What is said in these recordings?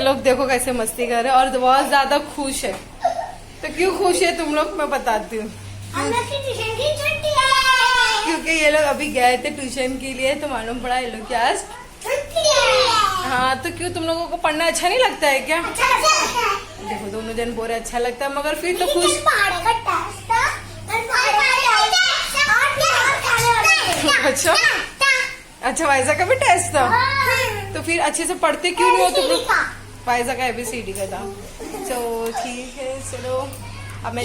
लोग देखो कैसे मस्ती कर रहे हैं और बहुत ज्यादा खुश है। तो क्यों खुश है तुम लोग, मैं बताती हूँ। क्योंकि ये लोग अभी गए थे ट्यूशन के लिए, तो मालूम पड़ा ये लोग की आज छुट्टी है। हाँ, तो क्यों तुम लोगों को पढ़ना अच्छा नहीं लगता है क्या? देखो दोनों जन बोले अच्छा लगता है, मगर फिर तो खुश। अच्छा अच्छा, वाइजा का भी टेस्ट था, तो फिर अच्छे से पढ़ते क्यों नहीं हो तुम लोग? वाइजा का ABCD का था। तो ठीक है, चलो अब मैं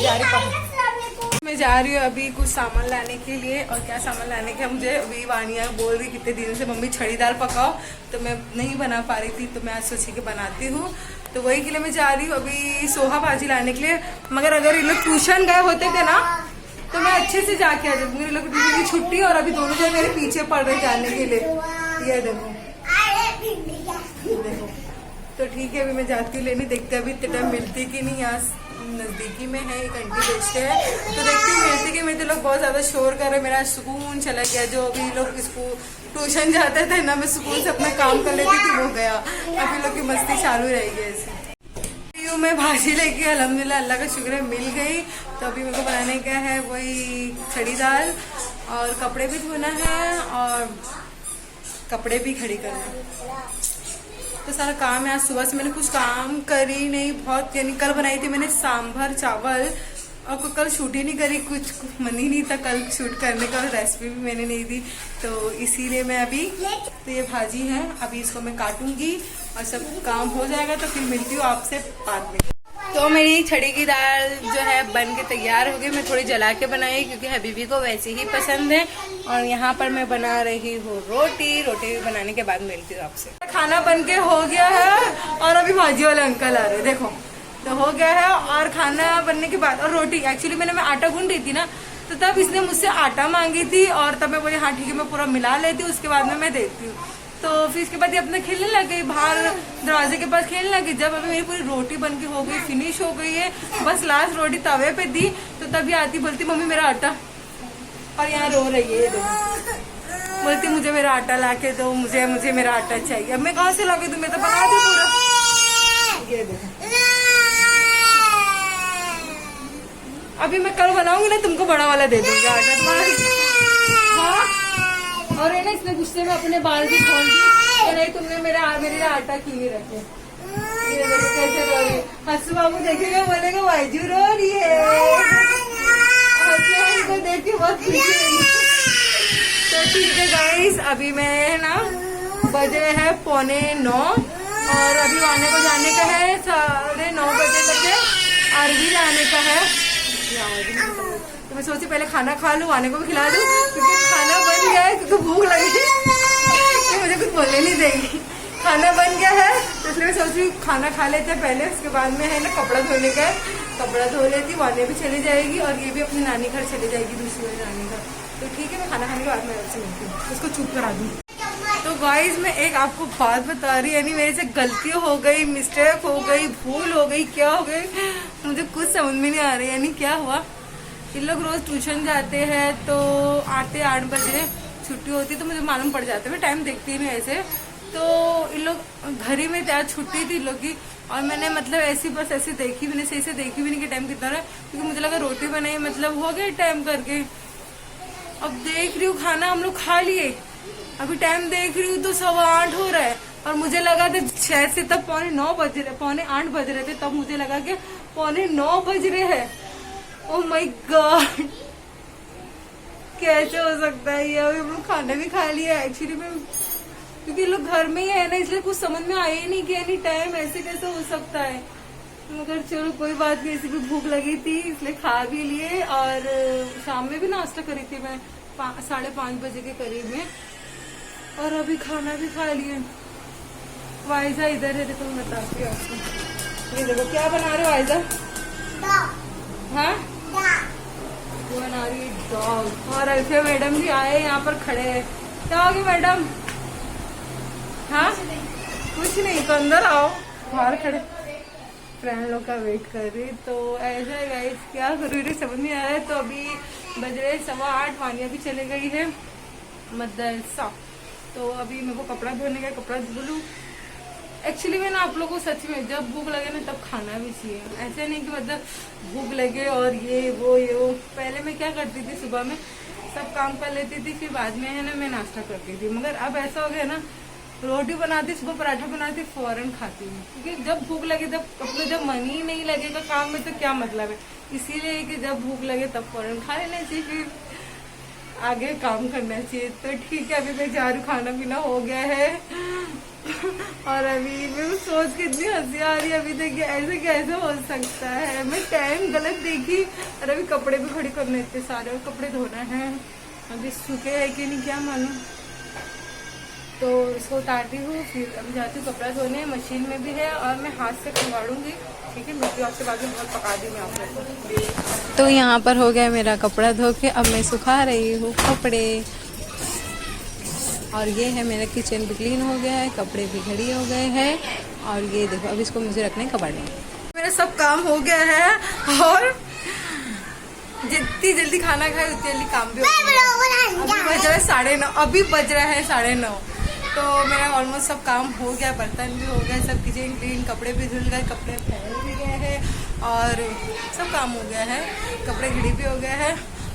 जा रही हूँ अभी कुछ सामान लाने के लिए। और क्या सामान लाने के, मुझे अभी वानिया बोल रही कितने दिनों से मम्मी छड़ी दाल पकाओ, तो मैं नहीं बना पा रही थी, तो मैं आज सोची कि बनाती हूँ। तो वही के लिए मैं जा रही हूँ अभी सोहा भाजी लाने के लिए। मगर अगर ये लोग ट्यूशन गए होते थे ना, तो मैं अच्छे से जाके आ जाती। मेरे लोग ट्यूशन की छुट्टी, और अभी दोनों जन मेरे पीछे पड़ रहे जाने के लिए। ये देखो देखो, तो ठीक है अभी मैं जाती हूँ लेने। देखते अभी इतने टाइम मिलती कि नहीं, यहाँ नजदीकी में है, एक आंटी बेचते हैं, तो देखती हूँ मिलती कि। मेरे लोग बहुत ज्यादा शोर कर रहे, मेरा सुकून चला गया। जो अभी लोग स्कूल ट्यूशन जाते थे ना, मैं सुकून से अपना काम कर लेती थी, वो गया। अभी लोग की मस्ती चालू रहेगी ऐसे। मैं भाजी लेके अल्हम्दुलिल्लाह अल्लाह का शुक्र है मिल गई। तो अभी मेरे को बनाने का है वही छड़ी दाल, और कपड़े भी धोना है और कपड़े भी खड़ी करना है। तो सारा काम है। आज सुबह से मैंने कुछ काम करी नहीं बहुत, यानी कल बनाई थी मैंने सांभर चावल, और कल शूट ही नहीं करी, कुछ मन ही नहीं था कल शूट करने का, और रेसिपी भी मैंने नहीं दी। तो इसीलिए मैं अभी, तो ये भाजी है, अभी इसको मैं काटूंगी और सब काम हो जाएगा, तो फिर मिलती हूँ आपसे बाद में। तो मेरी छड़ी की दाल जो है बन के तैयार हो गई। मैं थोड़ी जला के बनाई क्योंकि हबीबी को वैसे ही पसंद है। और यहाँ पर मैं बना रही हूँ रोटी बनाने के बाद मिलती हूँ आपसे। खाना बन के हो गया है, और अभी भाजी वाले अंकल आ रहे, देखो तो हो गया है। और खाना बनने के बाद, और रोटी एक्चुअली मैं आटा गूंद रही थी ना, तो तब इसने मुझसे आटा मांगी थी, और तब मैं बोली हाँ ठीक है मैं पूरा मिला लेती हूँ, उसके बाद में मैं देती हूँ। तो फिर इसके बाद ये अपना खेलने लग गई, बाहर दरवाजे के पास खेलने लगी। जब अभी मेरी पूरी रोटी बन के हो गई, फिनिश हो गई है, बस लास्ट रोटी तवे पे दी, तो तभी आती बोलती मम्मी मेरा आटा, और यहाँ रो रही है, देखो बोलती मुझे मेरा आटा ला के दो, मुझे मेरा आटा चाहिए। अब मैं कहाँ से ला के दूं, मैं तो बना दूं पूरा। ये देखो अभी मैं कल बनाऊंगी ना, तुमको बड़ा वाला दे दूंगी आटा तुम्हारा। और है ना, इसने गुस्से में अपने बाल भी खोल दी, तो नहीं तुमने मेरे आटा क्यों नहीं रखे। ये देखो कैसे रो रही है। हंसू बाबू देखेगा बोलेगा वाइजू रो रही है, हंसू को देख के बहुत खुशी हुई। तो ठीक है गाइस, अभी मैं ना बजे है 8:45, और अभी आने को जाने का है 9:30 बजे तक है, अरबी लाने का है। तो मैं सोची पहले खाना खा लूं, आने को भी खिला दूं, क्योंकि खाना बन गया है, क्योंकि भूख लगी तो मुझे कुछ बोलने नहीं देगी। खाना बन गया है, तो इसलिए मैं सोची खाना खा लेते हैं पहले, उसके बाद में है ना कपड़ा धोने का है, कपड़ा धो लेती, वाले भी चली जाएगी, और ये भी अपनी नानी घर चली जाएगी, दूसरी वाली नानी घर। तो ठीक है, मैं खाना खाने के बाद में आपसे मिलती हूँ, उसको चुप करा दूँ। तो गाइस मैं एक आपको बात बता रही, यानी मेरे से गलती हो गई, मिस्टेक हो गई, भूल हो गई, क्या हो गई मुझे कुछ समझ में नहीं आ रही। यानी क्या हुआ, इन लोग रोज ट्यूशन जाते हैं, तो आते 8 बजे, छुट्टी होती है तो मुझे मालूम पड़ जाता है, मैं टाइम देखती नहीं ऐसे। तो इन लोग घर ही में थे, आज छुट्टी थी इन लोग की, और मैंने मतलब ऐसी बस ऐसे देखी भी नहीं, सही से देखी भी नहीं कि टाइम कितना है, क्योंकि मुझे लगा रोटी बनाई मतलब हो गया टाइम करके। अब देख रही हूँ खाना हम लोग खा लिए, अभी टाइम देख रही हूँ तो 7:15 हो रहा है, और मुझे लगा था 6 से तब 8:45 बज रहे, 8:45 बज रहे थे, तब मुझे लगा कि 9:15 बज रहे हैं। ओह माय गॉड, कैसे हो सकता है ये। अभी हम लोग खाना भी खा लिया एक्चुअली में, क्योंकि लोग घर में ही है ना, इसलिए कुछ समझ में आया ही नहीं कि एनी टाइम ऐसे कैसे हो सकता है। मगर चलो कोई बात नहीं, ऐसी भी भूख लगी थी इसलिए खा भी लिए। और शाम में भी नाश्ता करी थी मैं 5:30 बजे के करीब में, और अभी खाना भी खा लिए। वाइजा इधर है, देखो मैं बताती हूँ आपको। ये देखो क्या बना रहे हो वाइजा? हाँ वो बना रही है डॉग। और अल्फिया मैडम भी आए यहाँ पर खड़े हैं। क्या होगी मैडम? हाँ कुछ नहीं, तो अंदर आओ, बाहर खड़े फ्रेंड लोग का वेट कर रही। तो ऐसा है गाइस, क्या करूँ समझ नहीं आ रहा है। तो अभी बज रहे 8:15, वानिया भी चले गई है मदरसा। तो अभी मेरे को कपड़ा धोने का, कपड़ा धो लूँ एक्चुअली में ना आप लोगों को सच में जब भूख लगे ना तब खाना भी चाहिए। ऐसे नहीं कि मतलब भूख लगे और ये वो। पहले मैं क्या करती थी, सुबह में सब काम कर लेती थी, फिर बाद में है ना मैं नाश्ता करती थी। मगर अब ऐसा हो गया ना, रोटी बनाती, सुबह पराठा बनाती, फौरन खाती हूँ। क्योंकि जब भूख लगे जब मन ही नहीं लगेगा काम में तो क्या मतलब है। इसीलिए कि जब भूख लगे तब फौरन खा लेना चाहिए, फिर आगे काम करना चाहिए। तो ठीक है, अभी मैं जा रही हूँ, खाना पीना हो गया है। और अभी मैं सोच के इतनी हंसी आ रही है, अभी देखिए ऐसे कैसे हो सकता है, मैं टाइम गलत देखी। और अभी कपड़े भी खड़ी करने इतने सारे, और कपड़े धोना है, अभी सूखे है कि नहीं क्या मालूम। तो इसको उतारती हूँ, फिर अभी जाती हूँ कपड़ा धोने, मशीन में भी है और मैं हाथ से खंगाड़ूंगी। ठीक है, मिलती हूँ आपसे बाद में, बहुत पका दी मैं आप लोग को। तो यहाँ पर हो गया मेरा कपड़ा धो के, अब मैं सुखा रही हूँ कपड़े। और ये है मेरा किचन भी क्लीन हो गया है, कपड़े भी घड़ी हो गए हैं। और ये देखो, अब इसको मुझे रखना है कबाड़ में। मेरा सब काम हो गया है और जितनी जल्दी खाना खाए उतनी जल्दी काम भी हो गया। अभी बज रहा है 9:30, अभी बज रहा है 9:30। तो मेरा ऑलमोस्ट सब काम हो गया, बर्तन भी हो गया, सब किचन क्लीन, कपड़े भी धुल गए, कपड़े फैल भी गए हैं और सब काम हो गया है, कपड़े घड़ी भी हो गया है।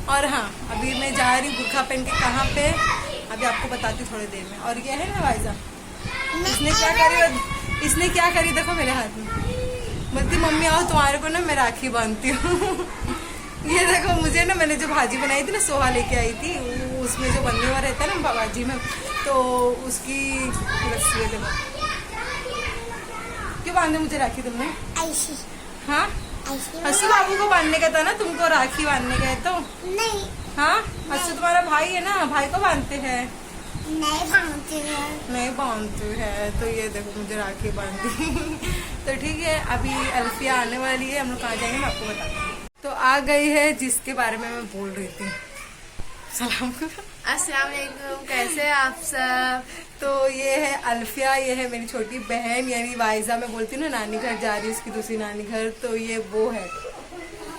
और हाँ, अभी मैं जा रही हूँ बुर्खा पहन के कहाँ पे, अभी आपको बताती हूँ थोड़ी देर में। और ये है ना वाइजा, इसने क्या करी देखो मेरे हाथ में, बोलती मम्मी आओ तुम्हारे को ना मैं राखी बांधती हूँ। ये देखो, मुझे ना मैंने जो भाजी बनाई थी ना, सोहा लेके आई थी, उसमें जो बनने हुआ रहता है ना भाजी में, तो उसकी रस्सी है देखो। क्यों बांधे मुझे राखी तुमने? हाँ, हस्सू बाबू को बांधने का था ना, तुमको राखी बांधने का है तो नहीं। हाँ, हस्सू तुम्हारा भाई है ना, भाई को बांधते हैं। नहीं बांधते है। तो ये देखो मुझे राखी बांधी। तो ठीक है, अभी अल्फिया आने वाली है, हम लोग कहाँ जाएंगे मैं आपको बताती हूँ। तो आ गई है जिसके बारे में मैं बोल रही थी। सलाम, अस्सलाम वालेकुम, कैसे हैं आप सब? तो ये है अल्फिया, ये है मेरी छोटी बहन यानी वाइजा। मैं बोलती हूँ ना नानी घर जा रही है, उसकी दूसरी नानी घर, तो ये वो है।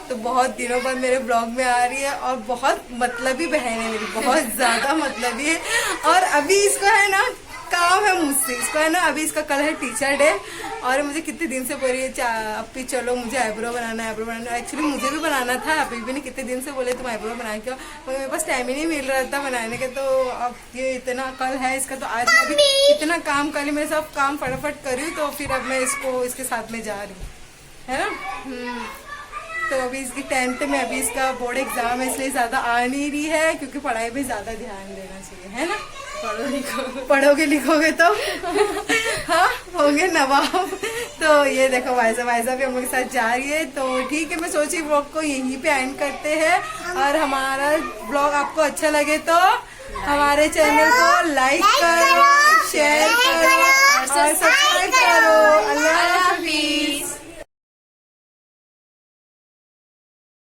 तो बहुत दिनों बाद मेरे ब्लॉग में आ रही है और बहुत मतलबी बहन है मेरी, बहुत ज्यादा मतलबी है। और अभी इसको है ना काम है मुझसे, इसको है ना, अभी इसका कल है टीचर डे और मुझे कितने दिन से बोल रही है अपी चलो मुझे आईब्रो बनाना है, आईब्रो बनाना है। एक्चुअली मुझे भी बनाना था, अभी भी नहीं, कितने दिन से बोले तुम आईब्रो बना के, मगर मेरे पास टाइम ही नहीं मिल रहा था बनाने के। तो अब ये इतना कल है इसका, तो आज मैं अभी इतना काम कर ली, मैं सब काम फटाफट करी, तो फिर अब मैं इसके साथ में जा रही हूँ, है ना। तो अभी इसकी 10th में, अभी इसका बोर्ड एग्जाम है, इसलिए ज्यादा आ नहीं रही है, क्योंकि पढ़ाई पे ज्यादा ध्यान देना चाहिए, है ना। पढ़ोगे लिखोगे तो हाँ होगे नवाब। तो ये देखो वाइजा भी हम लोग के साथ जा रही है। तो ठीक है, मैं सोची ब्लॉग को यहीं पे एंड करते हैं। और हमारा ब्लॉग आपको अच्छा लगे तो हमारे चैनल को लाइक करो, शेयर करो और सब्सक्राइब